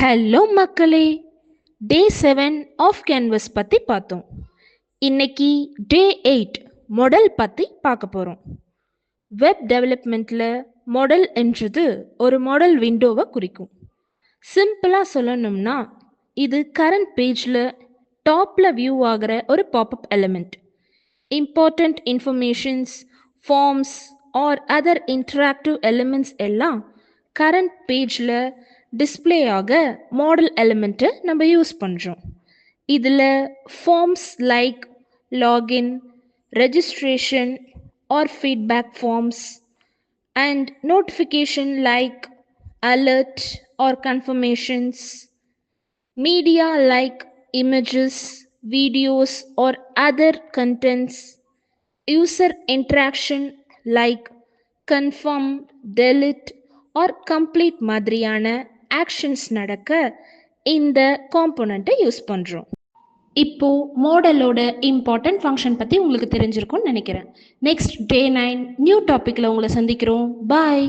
Hello மக்களே, டே 7 of canvas பற்றி பார்த்தோம். இன்னைக்கு டே 8 மாடல் பற்றி பார்க்க போகிறோம். வெப் டெவலப்மெண்ட்டில் மாடல் என்றது ஒரு மாடல் விண்டோவை குறிக்கும். சிம்பிளாக சொல்லணும்னா இது கரண்ட் பேஜில் டாப்பில் வியூ ஆகிற ஒரு popup element. Important informations, forms or other interactive elements எல்லாம் கரண்ட் பேஜில் டிஸ்பிளே ஆக மாடல் எலிமெண்ட்டை நம்ம யூஸ் பண்ணுறோம். இதில் forms like login, registration or feedback forms and notification like alert or confirmations, media like images, videos or other contents, user interaction like confirm, delete or complete மாதிரியான actions நடக்க இந்த காம்போனண்ட்டை use பண்ணுறோம். இப்போ மாடலோட important function பற்றி உங்களுக்கு தெரிஞ்சிருக்கும்னு நினைக்கிறேன். Next day 9 new டாப்பிக்கில் உங்களை சந்திக்கிறோம். பாய்.